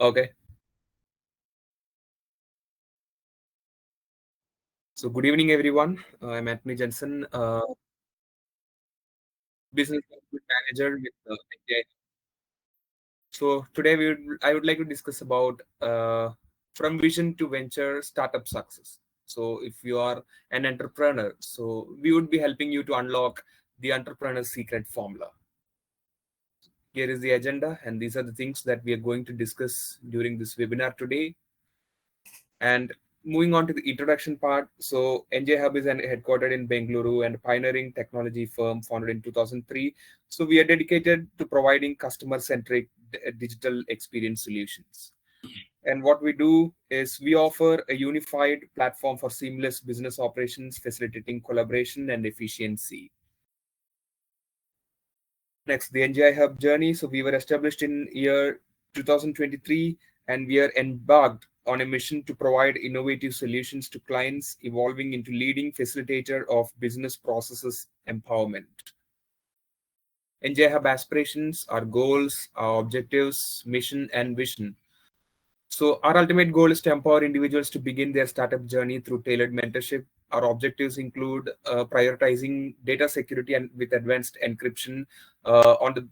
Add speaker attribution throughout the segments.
Speaker 1: Okay. So good evening, everyone. I'm Anthony Jensen, business manager with NGIHUB. So today I would like to discuss about from vision to venture startup success. So if you are an entrepreneur, so we would be helping you to unlock the entrepreneur's secret formula. Here is the agenda, and these are the things that we are going to discuss during this webinar today. And moving on to the introduction part, so NGIHUB is headquartered in Bengaluru and a pioneering technology firm founded in 2003. So we are dedicated to providing customer-centric digital experience solutions. And what we do is we offer a unified platform for seamless business operations, facilitating collaboration and efficiency. Next, the NGIHUB journey. So we were established in year 2023, and we are embarked on a mission to provide innovative solutions to clients, evolving into leading facilitator of business processes empowerment. NGIHUB aspirations, our goals, our objectives, mission, and vision. So our ultimate goal is to empower individuals to begin their startup journey through tailored mentorship. Our objectives include prioritizing data security and with advanced encryption,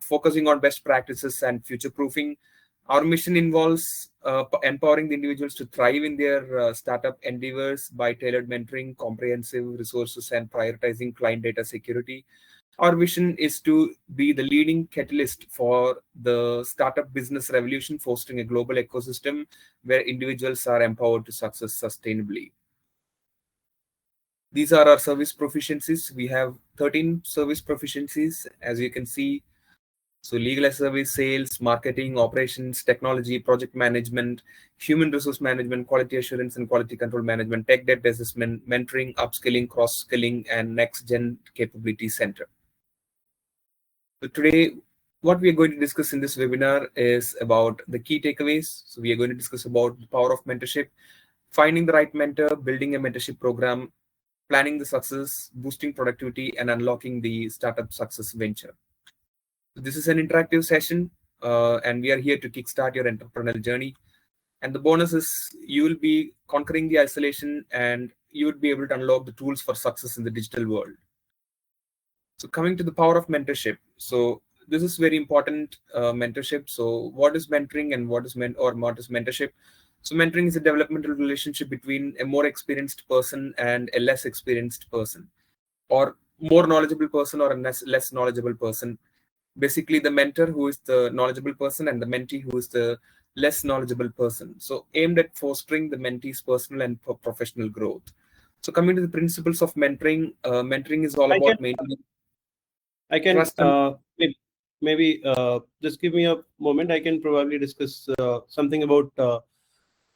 Speaker 1: focusing on best practices and future proofing. Our mission involves empowering the individuals to thrive in their startup endeavors by tailored mentoring, comprehensive resources, and prioritizing client data security. Our vision is to be the leading catalyst for the startup business revolution, fostering a global ecosystem where individuals are empowered to success sustainably. These are our service proficiencies. We have 13 service proficiencies, as you can see. So legal service, sales, marketing, operations, technology, project management, human resource management, quality assurance and quality control management, tech debt assessment, mentoring, upskilling, cross-skilling, and next-gen capability center. So today, what we are going to discuss in this webinar is about the key takeaways. So we are going to discuss about the power of mentorship, finding the right mentor, building a mentorship program, planning the success, boosting productivity, and unlocking the startup success venture. This is an interactive session, and we are here to kickstart your entrepreneurial journey. And the bonus is you will be conquering the isolation, and you would be able to unlock the tools for success in the digital world. So coming to the power of mentorship. So this is very important, mentorship. So what is mentoring and what is mentorship? So mentoring is a developmental relationship between a more experienced person and a less experienced person, or more knowledgeable person or a less knowledgeable person. Basically, the mentor who is the knowledgeable person and the mentee who is the less knowledgeable person. So aimed at fostering the mentee's personal and professional growth. So coming to the principles of mentoring, mentoring is all about maintaining.
Speaker 2: I can maybe just give me a moment. I can probably discuss something about the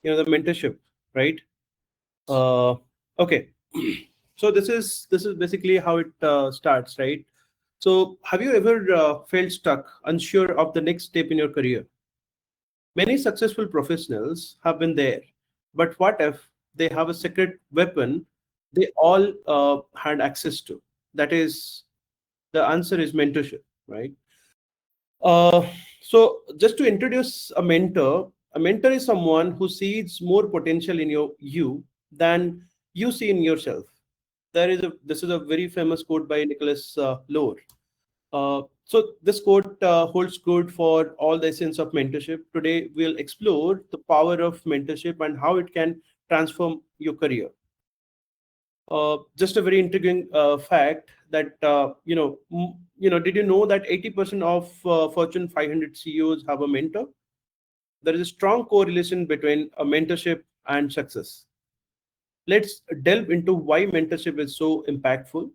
Speaker 2: mentorship, right? Okay. So this is basically how it starts, right? So have you ever felt stuck, unsure of the next step in your career? Many successful professionals have been there, but what if they have a secret weapon they all had access to? That is, the answer is mentorship, right? So just to introduce a mentor is someone who sees more potential in you than you see in yourself. This is a very famous quote by Nicholas Lohr. So this quote holds good for all the essence of mentorship. Today we'll explore the power of mentorship and how it can transform your career. Just a very intriguing fact that did you know that 80% of Fortune 500 CEOs have a mentor? There is a strong correlation between a mentorship and success. Let's delve into why mentorship is so impactful.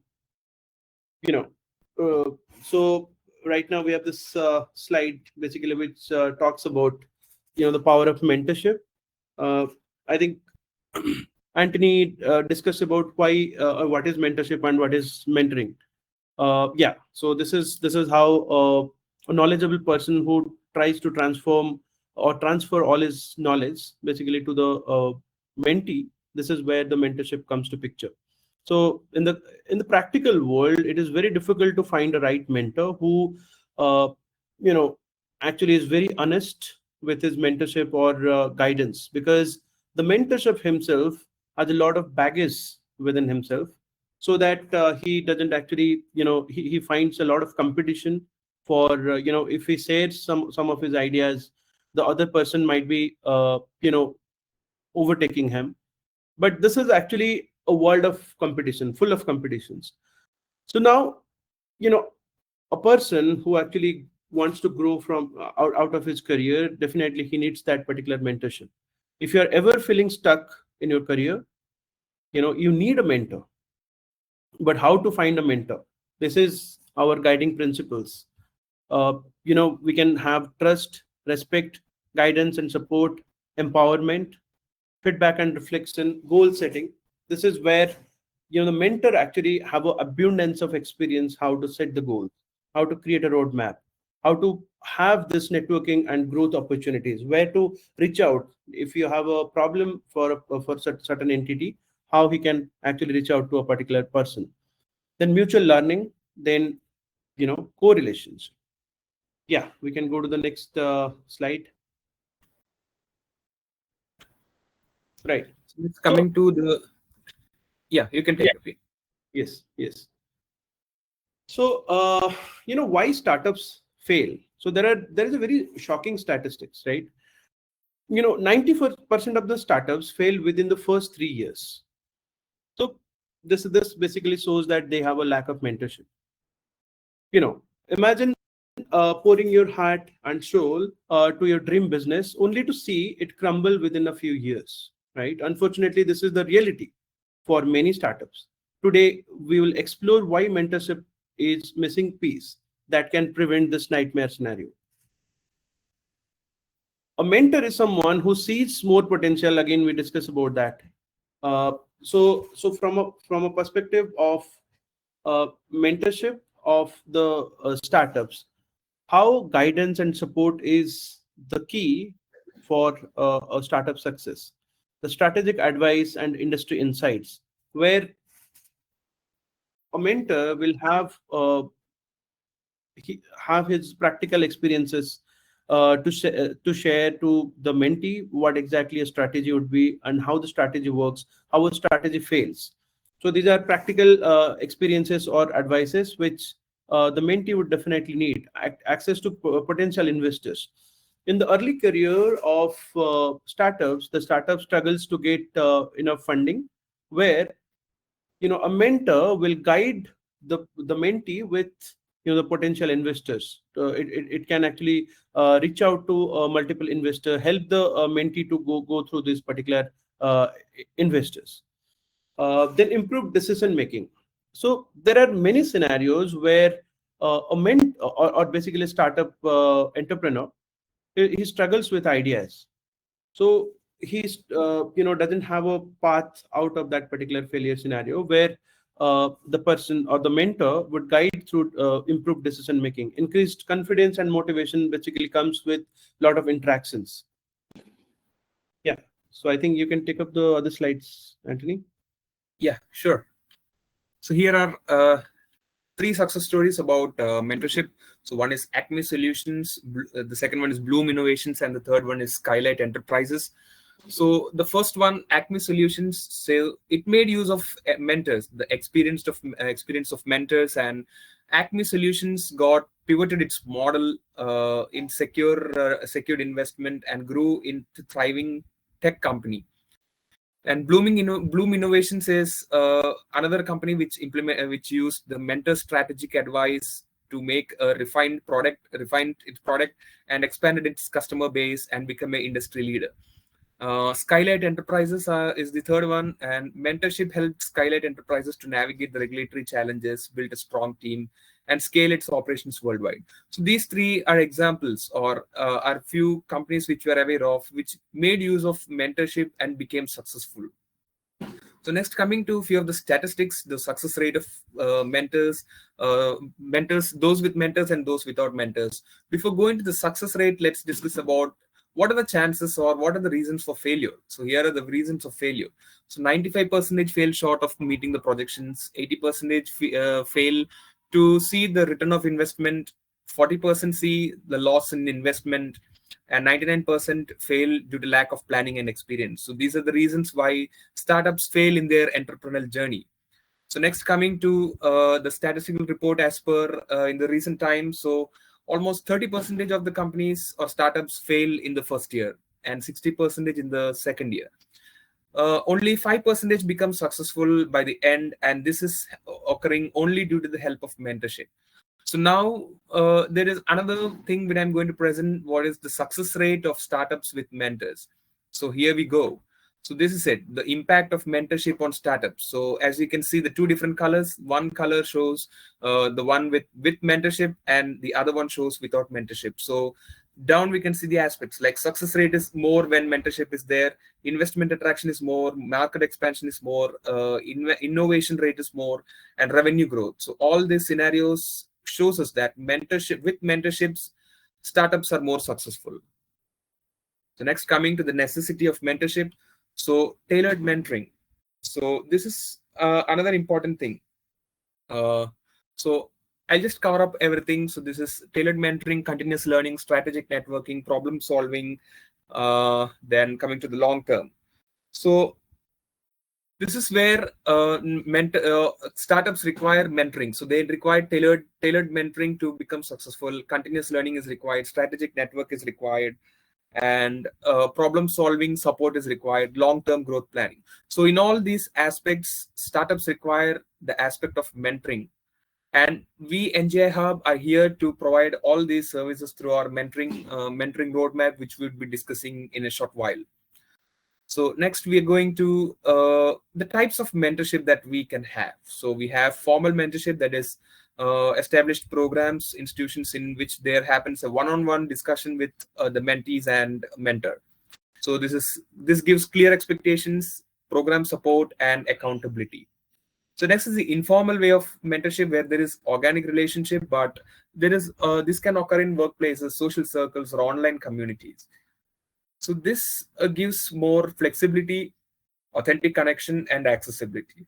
Speaker 2: So right now we have this slide basically which talks about the power of mentorship. I think Anthony discussed about why what is mentorship and what is mentoring. Yeah, so this is how a knowledgeable person who tries to transform or transfer all his knowledge basically to the mentee. This is where the mentorship comes to picture. So in the practical world, it is very difficult to find a right mentor who actually is very honest, with his mentorship or guidance, because the mentorship himself has a lot of baggage within himself, so that he doesn't actually, he finds a lot of competition for, if he shares some of his ideas, the other person might be overtaking him. But this is actually a world of competition, full of competitions. So now, you know a person who actually wants to grow from out of his career, definitely he needs that particular mentorship. If you're ever feeling stuck in your career, you need a mentor. But how to find a mentor? This is our guiding principles. We can have trust, respect, guidance and support, empowerment, feedback and reflection, goal setting. This is where the mentor actually have an abundance of experience, how to set the goals, how to create a roadmap, how to have this networking and growth opportunities, where to reach out if you have a problem for certain entity, how he can actually reach out to a particular person. Then mutual learning, then correlations. Yeah, we can go to the next slide. Right.
Speaker 1: It's
Speaker 2: So
Speaker 1: coming to the, yeah, you can
Speaker 2: yeah,
Speaker 1: take it.
Speaker 2: yes. So why startups fail? So there is a very shocking statistics, right? 94% of the startups fail within the first 3 years. So this basically shows that they have a lack of mentorship. Imagine pouring your heart and soul to your dream business, only to see it crumble within a few years, right? Unfortunately, this is the reality for many startups. Today, we will explore why mentorship is missing piece that can prevent this nightmare scenario. A mentor is someone who sees more potential. Again, we discuss about that. So from a perspective of mentorship of the startups, how guidance and support is the key for a startup success. The strategic advice and industry insights, where a mentor will have his practical experiences to share to the mentee what exactly a strategy would be and how the strategy works, how a strategy fails. So these are practical experiences or advices which the mentee would definitely need. Access to potential investors. In the early career of startups, the startup struggles to get enough funding, where a mentor will guide the mentee with the potential investors. It can actually reach out to multiple investor, help the mentee to go through these particular investors. Then improve decision making. So there are many scenarios where or basically a startup entrepreneur, he struggles with ideas. So he's doesn't have a path out of that particular failure scenario, where the person or the mentor would guide through improved decision making. Increased confidence and motivation basically comes with a lot of interactions. Yeah, so I think you can take up the other slides, Anthony.
Speaker 1: Yeah, sure. So here are three success stories about mentorship. So one is Acme Solutions, the second one is Bloom Innovations, and the third one is Skylight Enterprises. So the first one, Acme Solutions, so it made use of mentors, the experience of mentors, and Acme Solutions got pivoted its model in secured investment and grew into thriving tech company. And Bloom Innovations is another company which used the mentor strategic advice to make a refined its product, and expanded its customer base and become an industry leader. Skylight Enterprises is the third one, and mentorship helped Skylight Enterprises to navigate the regulatory challenges, build a strong team, and scale its operations worldwide. So these three are examples, or are few companies which we are aware of, which made use of mentorship and became successful. So next, coming to a few of the statistics, the success rate of mentors, those with mentors and those without mentors. Before going to the success rate, let's discuss about what are the chances or what are the reasons for failure. So here are the reasons of failure. So 95% fail short of meeting the projections, 80% fail to see the return of investment, 40% see the loss in investment, and 99% fail due to lack of planning and experience. So these are the reasons why startups fail in their entrepreneurial journey. So next, coming to the statistical report as per in the recent times, so almost 30% of the companies or startups fail in the first year and 60% in the second year. Only 5% become successful by the end, and this is occurring only due to the help of mentorship. So now there is another thing that I'm going to present. What is the success rate of startups with mentors? So here we go. So this is it, the impact of mentorship on startups. So as you can see, the two different colors, one color shows the one with mentorship and the other one shows without mentorship. So down we can see the aspects like success rate is more when mentorship is there, investment attraction is more, market expansion is more, innovation rate is more, and revenue growth. So all these scenarios shows us that with mentorships, startups are more successful. So next, coming to the necessity of mentorship. So tailored mentoring. So this is another important thing. So I'll just cover up everything. So this is tailored mentoring, continuous learning, strategic networking, problem solving, then coming to the long term. So this is where startups require mentoring. So they require tailored mentoring to become successful. Continuous learning is required. Strategic network is required. And problem solving support is required. Long-term growth planning. So in all these aspects, startups require the aspect of mentoring. And we NGIHUB are here to provide all these services through our mentoring roadmap, which we'll be discussing in a short while. So next, we are going to the types of mentorship that we can have. So we have formal mentorship, that is established programs, institutions in which there happens a one-on-one discussion with the mentees and mentor. So this gives clear expectations, program support, and accountability. So next is the informal way of mentorship, where there is organic relationship, but there is this can occur in workplaces, social circles, or online communities. So this gives more flexibility, authentic connection, and accessibility.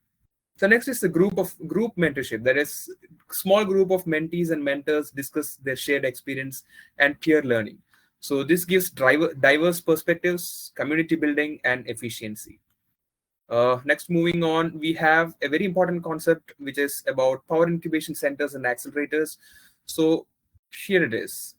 Speaker 1: So next is the group mentorship. That is small group of mentees and mentors discuss their shared experience and peer learning. So this gives diverse perspectives, community building, and efficiency. Next, moving on, we have a very important concept, which is about power incubation centers and accelerators. So here it is.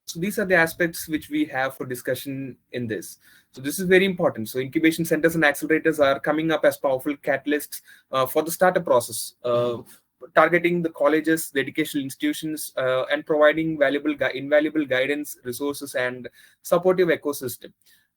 Speaker 1: So these are the aspects which we have for discussion in this. So this is very important. So incubation centers and accelerators are coming up as powerful catalysts for the startup process, targeting the colleges, the educational institutions, and providing invaluable guidance, resources, and supportive ecosystem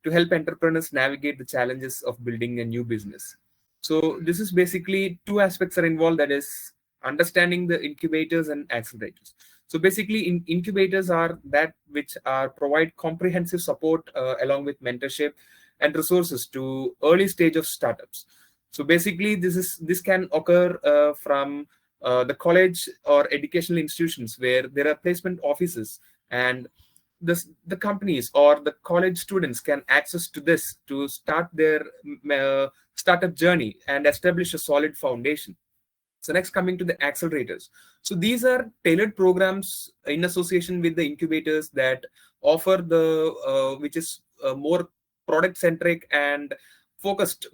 Speaker 1: to help entrepreneurs navigate the challenges of building a new business. So this is basically two aspects are involved, that is understanding the incubators and accelerators. So basically, incubators are that which provide comprehensive support along with mentorship and resources to early stage of startups. So basically, this can occur from the college or educational institutions where there are placement offices, and the companies or the college students can access to this to start their startup journey and establish a solid foundation. So next, coming to the accelerators. So these are tailored programs in association with the incubators that offer which is more product centric and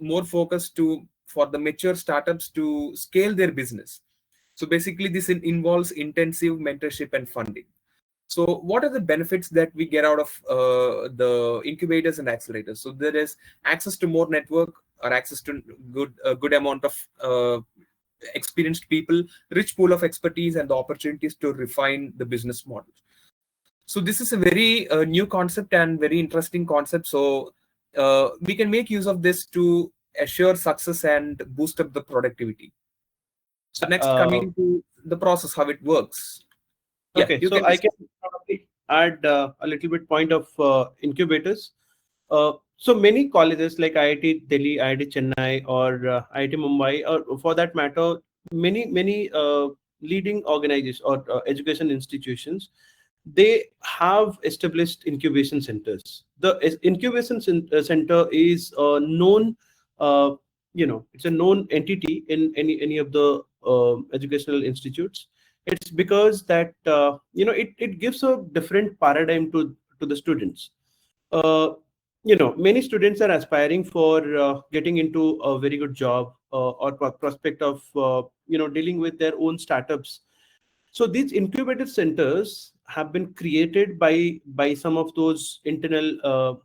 Speaker 1: more focused for the mature startups to scale their business. So basically, this involves intensive mentorship and funding. So what are the benefits that we get out of the incubators and accelerators? So there is access to more network or access to a good amount of experienced people, rich pool of expertise, and the opportunities to refine the business model. So this is a very new concept and very interesting concept. So we can make use of this to assure success and boost up the productivity. So next, coming to the process, how it works.
Speaker 2: Okay, so I can probably add a little bit point of incubators. So many colleges like IIT Delhi, IIT Chennai, or IIT Mumbai, or for that matter, many leading organizations or education institutions, they have established incubation centers. The incubation center is a known, it's a known entity in any of the educational institutes. It's because that it gives a different paradigm to the students. uh, Many students are aspiring for getting into a very good job, or prospect of dealing with their own startups. So these incubator centers have been created by some of those internal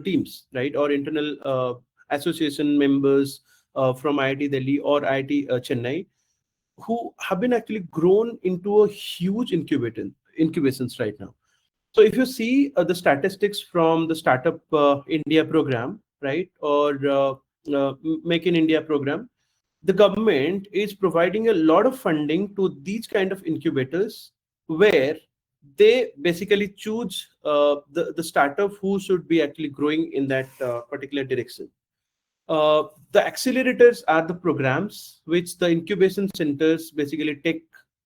Speaker 2: teams, right, or internal association members from IIT Delhi or IIT Chennai, who have been actually grown into a huge incubations right now. So if you see the statistics from the Startup India program, right, or Make in India program, the government is providing a lot of funding to these kind of incubators, where they basically choose the startup who should be actually growing in that particular direction. The accelerators are the programs which the incubation centers basically take,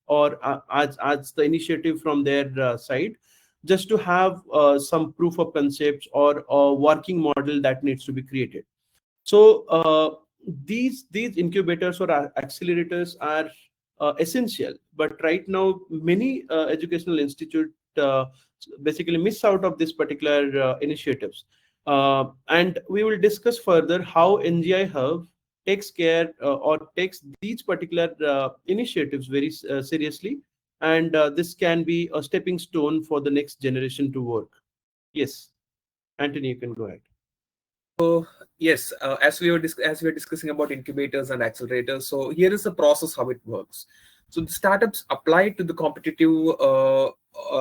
Speaker 2: or as the initiative from their side, just to have some proof of concepts or a working model that needs to be created. So these incubators or accelerators are essential, but right now many educational institute basically miss out of this particular initiatives. And we will discuss further how NGI Hub takes care or takes these particular initiatives very seriously, and this can be a stepping stone for the next generation to work. Yes, Anthony, you can go ahead.
Speaker 1: So yes, as we were discussing about incubators and accelerators. So here is the process how it works. So the startups apply to the competitive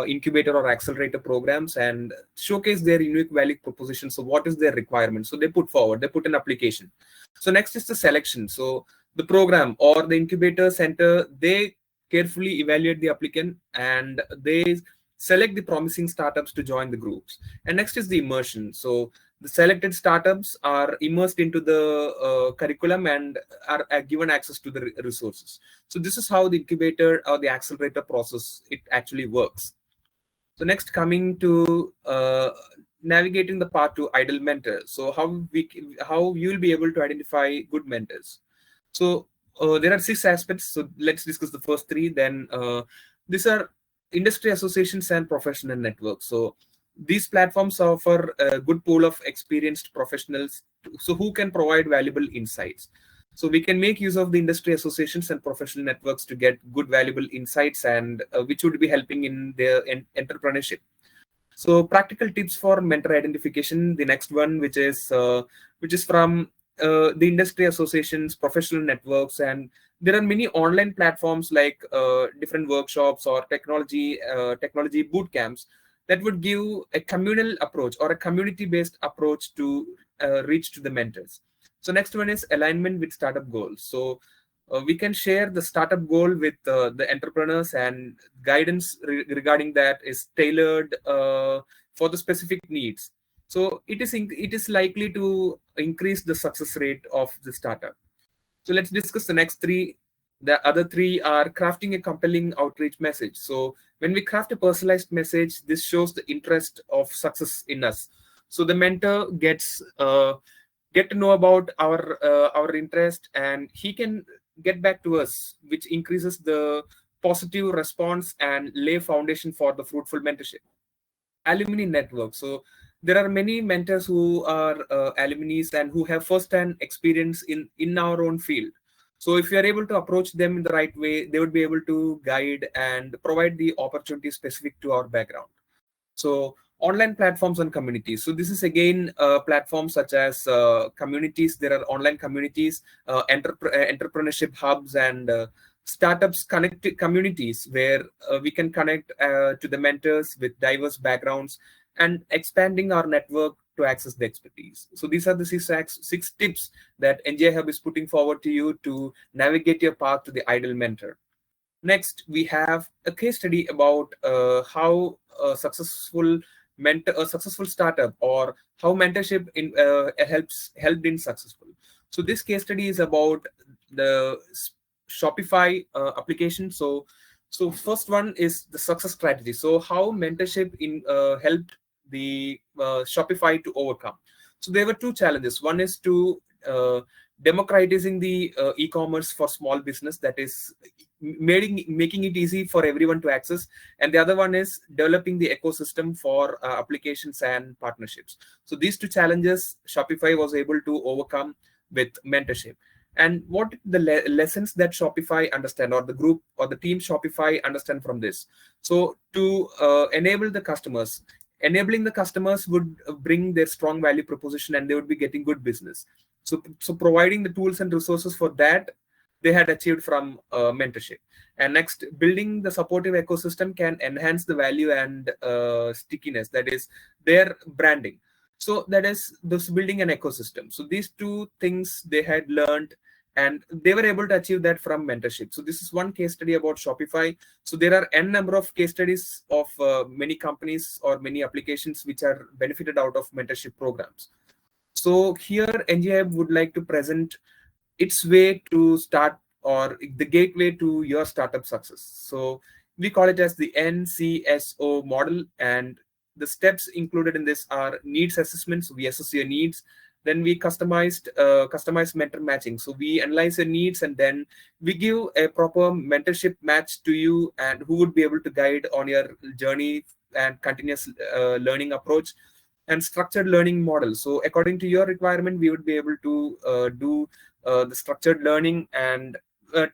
Speaker 1: incubator or accelerator programs and showcase their unique value proposition. So what is their requirement? So they put an application. So next is the selection. So the program or the incubator center, they carefully evaluate the applicant and they select the promising startups to join the groups. And next is the immersion. So the selected startups are immersed into the curriculum and are given access to the resources. So this is how the incubator or the accelerator process it actually works. So next, coming to navigating the path to ideal mentor. So how you will be able to identify good mentors. So there are 6 aspects. So let's discuss the first 3. Then these are industry associations and professional networks. So these platforms offer a good pool of experienced professionals, so who can provide valuable insights. So we can make use of the industry associations and professional networks to get good valuable insights, and which would be helping in their entrepreneurship. So practical tips for mentor identification. The next one, which is from the industry associations, professional networks, and there are many online platforms like different workshops or technology boot camps that would give a communal approach or a community-based approach to reach to the mentors. So next one is alignment with startup goals. So we can share the startup goal with the entrepreneurs, and guidance regarding that is tailored for the specific needs. So it is likely to increase the success rate of the startup. So let's discuss the next 3. The other 3 are crafting a compelling outreach message. So when we craft a personalized message, this shows the interest of success in us. So the mentor get to know about our interest, and he can get back to us, which increases the positive response and lay foundation for the fruitful mentorship. Alumni network. So there are many mentors who are alumni and who have first-hand experience in our own field. So if you are able to approach them in the right way, they would be able to guide and provide the opportunity specific to our background. So online platforms and communities. So this is again platforms such as communities. There are online communities, entrepreneurship hubs, and startups connect communities where we can connect to the mentors with diverse backgrounds and expanding our network to access the expertise. So these are the 6 tips that NGI Hub is putting forward to you to navigate your path to the ideal mentor. Next, we have a case study about how a successful startup, or how mentorship helped in successful. So this case study is about the Shopify application. So first one is the success strategy. So how mentorship helped the Shopify to overcome. So there were 2 challenges. One is to democratizing the e-commerce for small business, that is making it easy for everyone to access. And the other one is developing the ecosystem for applications and partnerships. So these two challenges Shopify was able to overcome with mentorship. And what the lessons that Shopify understand, or the group or the team Shopify understand from this? So to enabling the customers would bring their strong value proposition, and they would be getting good business. So providing the tools and resources for that, they had achieved from mentorship. And next, building the supportive ecosystem can enhance the value and stickiness, that is their branding. So that is this building an ecosystem. So these two things they had learned, and they were able to achieve that from mentorship. So this is one case study about Shopify. So there are n number of case studies of many companies or many applications which are benefited out of mentorship programs. So here NGIHUB would like to present its way to start, or the gateway to your startup success. So we call it as the NCSO model, and the steps included in this are needs assessment. So we assess your needs. Then we customized mentor matching. So we analyze your needs, and then we give a proper mentorship match to you, and who would be able to guide on your journey and continuous learning approach and structured learning model. So according to your requirement, we would be able to do the structured learning and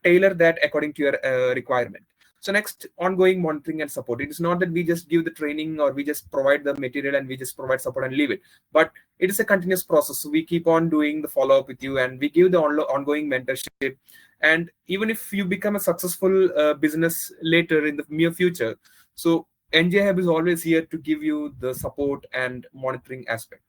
Speaker 1: tailor that according to your requirement. So next, ongoing monitoring and support. It is not that we just give the training or we just provide the material and we just provide support and leave it, but it is a continuous process. So we keep on doing the follow-up with you, and we give the ongoing mentorship. And even if you become a successful business later in the near future, so NGIHUB is always here to give you the support and monitoring aspect.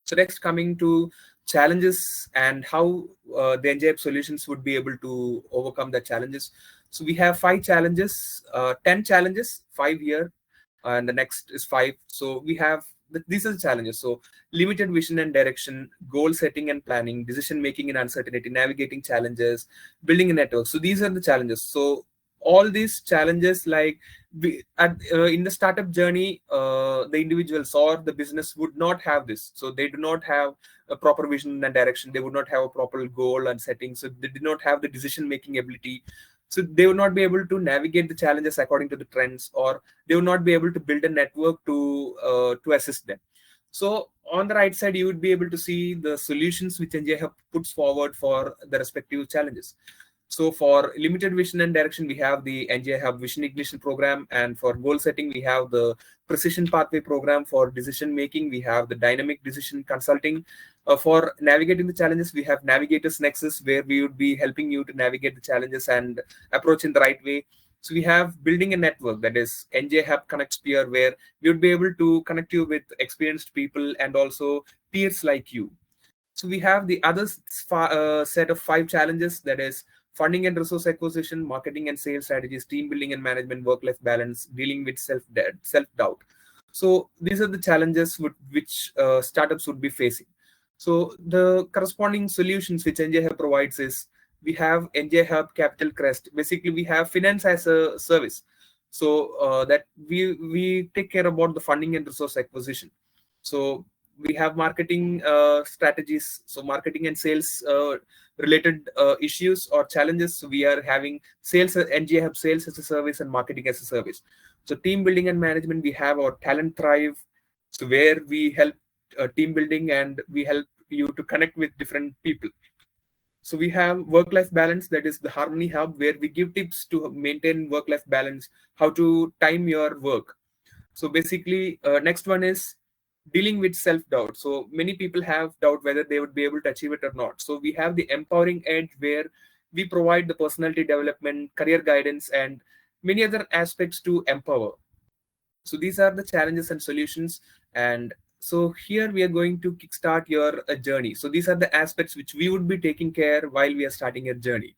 Speaker 1: So next, coming to challenges and how the NGIHUB solutions would be able to overcome the challenges. So we have 5 challenges, 10 challenges, 5 here, and the next is 5. So we have these are the challenges. So limited vision and direction, goal setting and planning, decision making in uncertainty, navigating challenges, building a network. So these are the challenges. So all these challenges, like in the startup journey, the individuals or the business would not have this. So they do not have a proper vision and direction. They would not have a proper goal and setting. So they did not have the decision making ability. So they will not be able to navigate the challenges according to the trends, or they will not be able to build a network to assist them. So on the right side, you would be able to see the solutions which NGIHUB puts forward for the respective challenges. So for limited vision and direction, we have the NGIHUB Vision Ignition program, and for goal setting, we have the Precision Pathway program. For decision making, we have the Dynamic Decision Consulting. For navigating the challenges, we have Navigators Nexus, where we would be helping you to navigate the challenges and approach in the right way. So we have building a network, that is NGIHUB Connect Peer, where we would be able to connect you with experienced people and also peers like you. So we have the other set of 5 challenges, that is funding and resource acquisition, marketing and sales strategies, team building and management, work-life balance, dealing with self-doubt. So these are the challenges which startups would be facing. So the corresponding solutions which NGIHUB provides is, we have NGIHUB Capital Crest. Basically, we have finance as a service. So that we take care about the funding and resource acquisition. So we have marketing strategies. So marketing and sales related issues or challenges. So we are having sales, NGIHUB Sales as a service and marketing as a service. So team building and management, we have our Talent Thrive, so where we help team building and we help you to connect with different people. So we have work-life balance, that is the Harmony Hub, where we give tips to maintain work-life balance, how to time your work. So basically, next one is dealing with self-doubt. So many people have doubt whether they would be able to achieve it or not. So we have the Empowering Edge, where we provide the personality development, career guidance, and many other aspects to empower. So these are the challenges and solutions. And so here we are going to kickstart your journey. So these are the aspects which we would be taking care while we are starting your journey.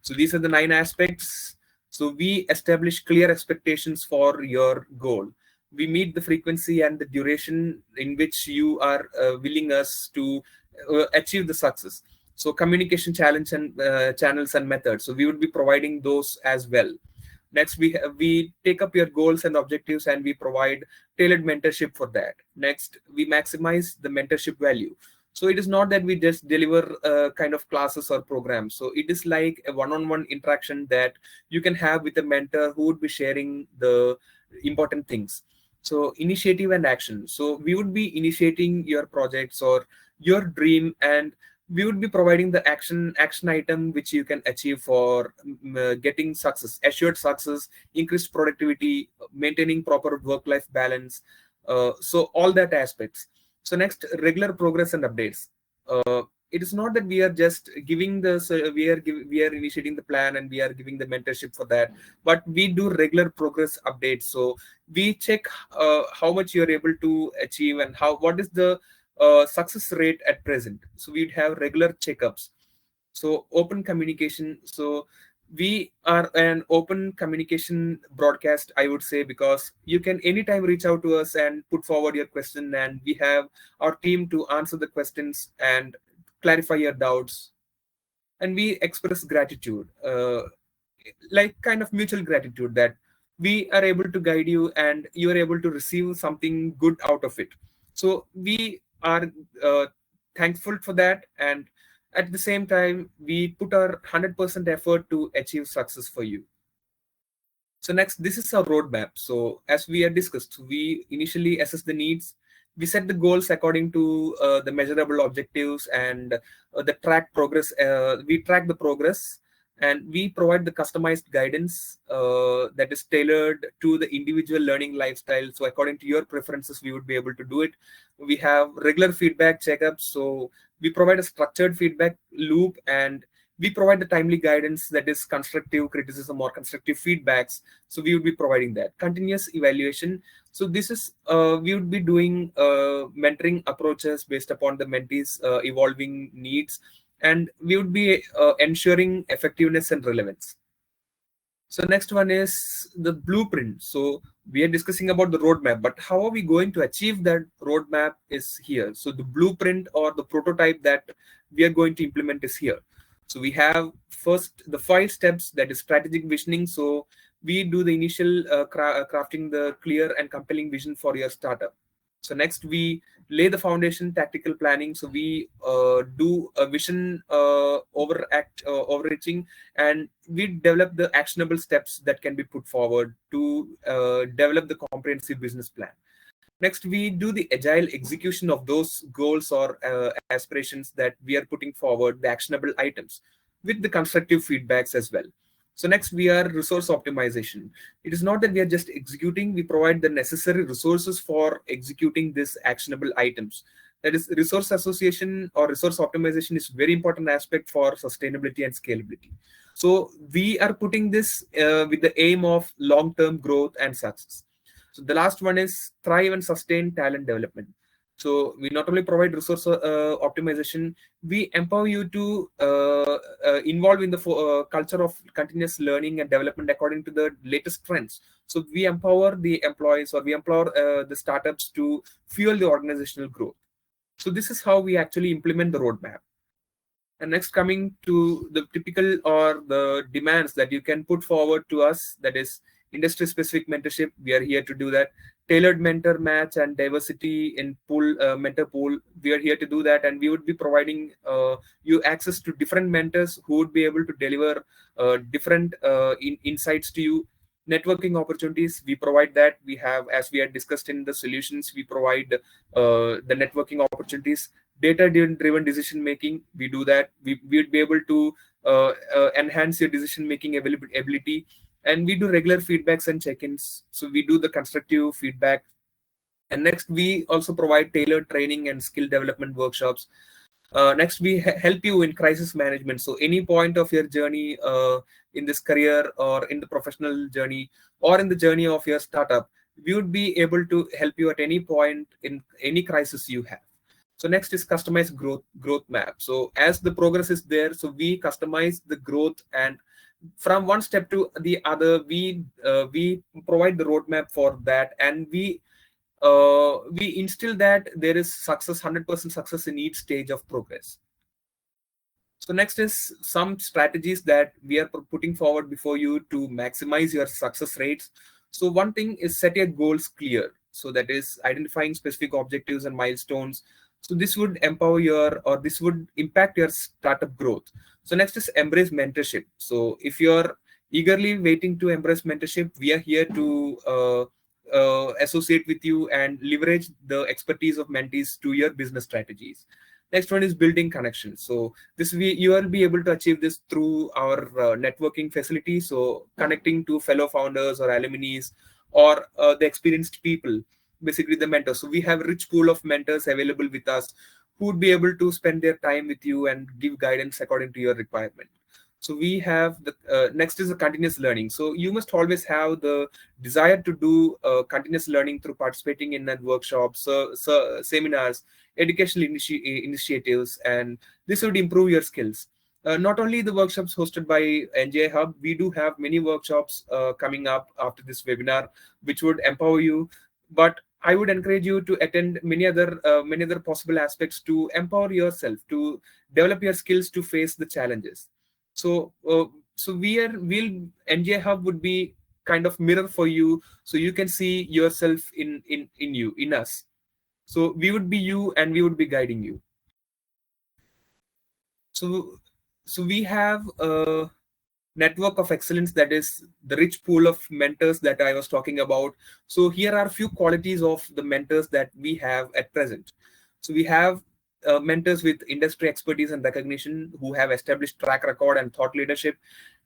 Speaker 1: So these are the 9 aspects. So we establish clear expectations for your goal. We meet the frequency and the duration in which you are willing us to achieve the success. So communication challenge and channels and methods. So we would be providing those as well. Next, we take up your goals and objectives, and we provide tailored mentorship for that. Next, we maximize the mentorship value. So it is not that we just deliver kind of classes or programs. So it is like a one-on-one interaction that you can have with a mentor who would be sharing the important things. So initiative and action. So we would be initiating your projects or your dream, and we would be providing the action item which you can achieve for getting success, assured success, increased productivity, maintaining proper work-life balance. So all that aspects. So next, regular progress and updates. It is not that we are just giving the we are initiating the plan and we are giving the mentorship for that, but we do regular progress updates. So we check how much you are able to achieve and what is the success rate at present. So we'd have regular checkups. So open communication. So we are an open communication broadcast, I would say, because you can anytime reach out to us and put forward your question, and we have our team to answer the questions and clarify your doubts. And we express gratitude, like kind of mutual gratitude, that we are able to guide you and you are able to receive something good out of it. So we are thankful for that, and at the same time we put our 100% effort to achieve success for you. So next, this is our roadmap. So as we had discussed, we initially assess the needs, we set the goals according to the measurable objectives, and the track progress. We track the progress, and we provide the customized guidance that is tailored to the individual learning lifestyle. So according to your preferences, we would be able to do it. We have regular feedback checkups. So we provide a structured feedback loop, and we provide the timely guidance, that is constructive criticism or constructive feedbacks. So we would be providing that continuous evaluation. So this is we would be doing mentoring approaches based upon the mentees evolving needs, and we would be ensuring effectiveness and relevance. So next one is the blueprint. So we are discussing about the roadmap, but how are we going to achieve that roadmap is here. So the blueprint or the prototype that we are going to implement is here. So we have first the 5 steps, that is strategic visioning. So we do the initial crafting the clear and compelling vision for your startup. So next, we lay the foundation, tactical planning. So we do a vision overreaching, and we develop the actionable steps that can be put forward to develop the comprehensive business plan. Next, we do the agile execution of those goals or aspirations that we are putting forward, the actionable items, with the constructive feedbacks as well. So next, we are resource optimization. It is not that we are just executing, we provide the necessary resources for executing these actionable items. That is, resource association or resource optimization is very important aspect for sustainability and scalability. So we are putting this with the aim of long-term growth and success. So the last one is thrive and sustain talent development. So we not only provide resource optimization, we empower you to involve in the culture of continuous learning and development according to the latest trends. So we empower the employees, or we empower the startups to fuel the organizational growth. So this is how we actually implement the roadmap. And next, coming to the typical or the demands that you can put forward to us, that is industry specific mentorship. We are here to do that. Tailored mentor match and diversity in pool mentor pool, we are here to do that, and we would be providing you access to different mentors who would be able to deliver different insights to you. Networking opportunities, we provide that. We have, as we had discussed in the solutions, we provide the networking opportunities. Data driven decision making, we do that. We would be able to enhance your decision making ability. And we do regular feedbacks and check-ins. So we do the constructive feedback. And next, we also provide tailored training and skill development workshops. Next, we help you in crisis management. So any point of your journey in this career or in the professional journey or in the journey of your startup, we would be able to help you at any point in any crisis you have. So next is customized growth map. So as the progress is there, so we customize the growth, and from one step to the other, we provide the roadmap for that, and we instill that there is success, 100% success in each stage of progress. So next is some strategies that we are putting forward before you to maximize your success rates. So one thing is set your goals clear. So that is identifying specific objectives and milestones. So this would empower your, or this would impact your startup growth. So next is embrace mentorship. So if you're eagerly waiting to embrace mentorship, we are here to associate with you and leverage the expertise of mentees to your business strategies. Next one is building connections. So this you will be able to achieve this through our networking facility. So connecting to fellow founders or alumni or the experienced people, basically the mentors. So we have a rich pool of mentors available with us who would be able to spend their time with you and give guidance according to your requirement. So we have the next is the continuous learning. So you must always have the desire to do continuous learning through participating in workshops, seminars, educational initiatives, and this would improve your skills. Not only the workshops hosted by NGIHUB, we do have many workshops coming up after this webinar, which would empower you. But I would encourage you to attend many other possible aspects to empower yourself, to develop your skills to face the challenges. So, we'll NGIHUB would be kind of mirror for you, so you can see yourself in us. So we would be you, and we would be guiding you. So we have a network of excellence, that is the rich pool of mentors that I was talking about. So here are a few qualities of the mentors that we have at present. So we have mentors with industry expertise and recognition who have established track record and thought leadership.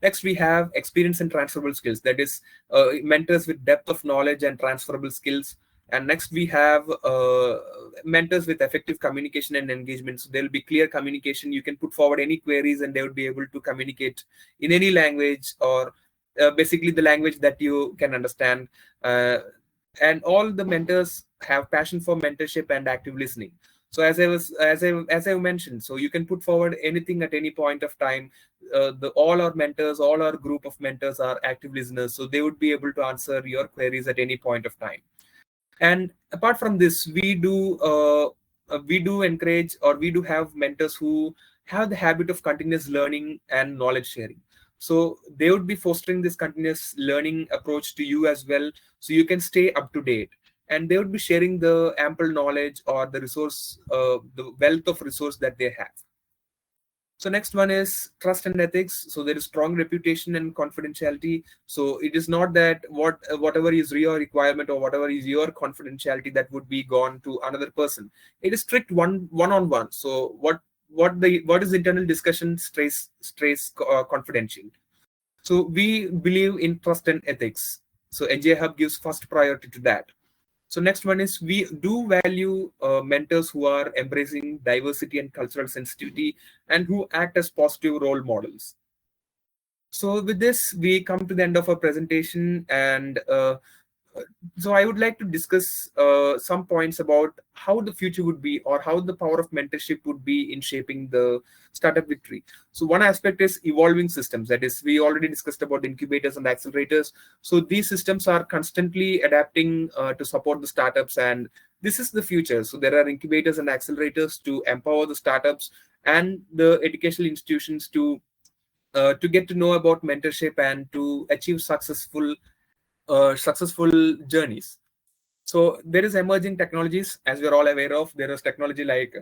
Speaker 1: Next, we have experience and transferable skills, that is mentors with depth of knowledge and transferable skills. And next, we have mentors with effective communication and engagement. So there will be clear communication. You can put forward any queries and they would be able to communicate in any language, or basically the language that you can understand. And all the mentors have passion for mentorship and active listening. So as I mentioned, so you can put forward anything at any point of time. All our mentors, all our group of mentors are active listeners, so they would be able to answer your queries at any point of time. And apart from this, we do encourage, or we do have mentors who have the habit of continuous learning and knowledge sharing. So they would be fostering this continuous learning approach to you as well, so you can stay up to date. And they would be sharing the ample knowledge or the resource, the wealth of resource that they have. So next one is trust and ethics. So there is strong reputation and confidentiality. So it is not that whatever is your requirement or whatever is your confidentiality that would be gone to another person. It is strict one-on-one. So what is internal discussion stays confidential. So we believe in trust and ethics. So NGIHUB gives first priority to that. So next one is we do value mentors who are embracing diversity and cultural sensitivity and who act as positive role models. So with this, we come to the end of our presentation, and so I would like to discuss some points about how the future would be, or how the power of mentorship would be in shaping the startup victory. So one aspect is evolving systems. That is, we already discussed about incubators and accelerators. So these systems are constantly adapting to support the startups, and this is the future. So there are incubators and accelerators to empower the startups and the educational institutions to get to know about mentorship and to achieve successful journeys. So there is emerging technologies, as we're all aware of. There is technology like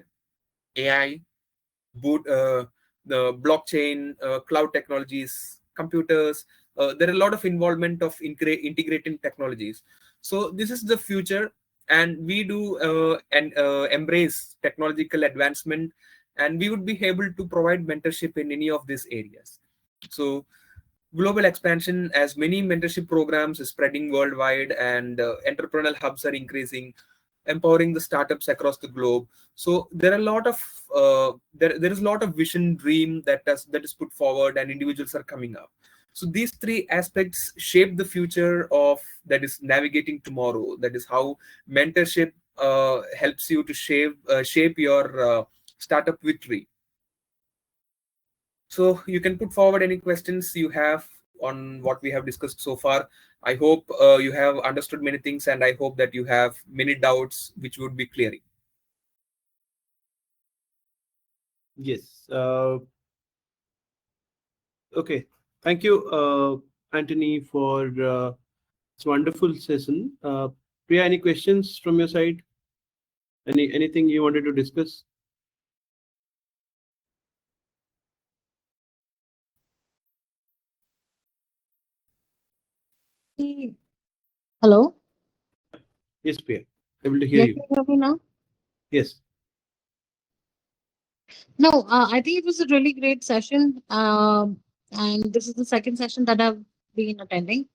Speaker 1: AI, the blockchain, cloud technologies, computers. There are a lot of involvement of integrating technologies. So this is the future, and we do embrace technological advancement, and we would be able to provide mentorship in any of these areas. So global expansion, as many mentorship programs is spreading worldwide, and entrepreneurial hubs are increasing, empowering the startups across the globe. So there are a lot of there is a lot of vision, dream that is put forward, and individuals are coming up. So these three aspects shape the future of, that is, navigating tomorrow. That is how mentorship helps you to shape your startup victory. So you can put forward any questions you have on what we have discussed so far. I hope you have understood many things, and I hope that you have many doubts which would be clearing.
Speaker 2: Yes. Okay. Thank you, Anthony, for this wonderful session. Priya, any questions from your side? Anything you wanted to discuss?
Speaker 3: Hello?
Speaker 2: Yes, Priya. Able to hear
Speaker 3: Yes,
Speaker 2: you.
Speaker 3: can you hear me now?
Speaker 2: Yes.
Speaker 3: No, I think it was a really great session. And this is the second session that I've been attending,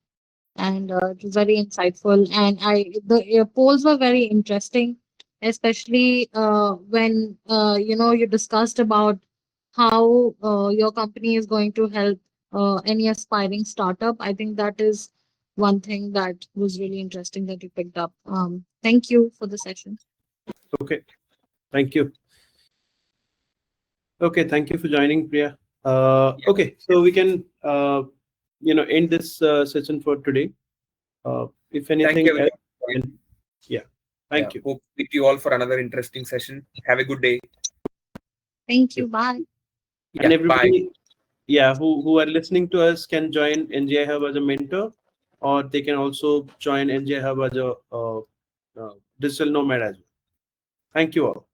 Speaker 3: and it was very insightful. And the polls were very interesting, especially when you discussed about how your company is going to help any aspiring startup. I think that is one thing that was really interesting that you picked up. Thank you for the session.
Speaker 2: Okay. Thank you. Okay. Thank you for joining, Priya. Okay. So we can end this session for today. If
Speaker 1: Thank you,
Speaker 2: anything
Speaker 1: everyone.
Speaker 2: else, then, yeah. Thank you.
Speaker 1: Hope to meet you all for another interesting session. Have a good day.
Speaker 3: Thank you. Bye.
Speaker 2: And
Speaker 1: Yeah, bye.
Speaker 2: everybody, yeah, who are listening to us can join NGIHUB as a mentor, or they can also join NGIHUB as a digital nomad as well. Thank you all.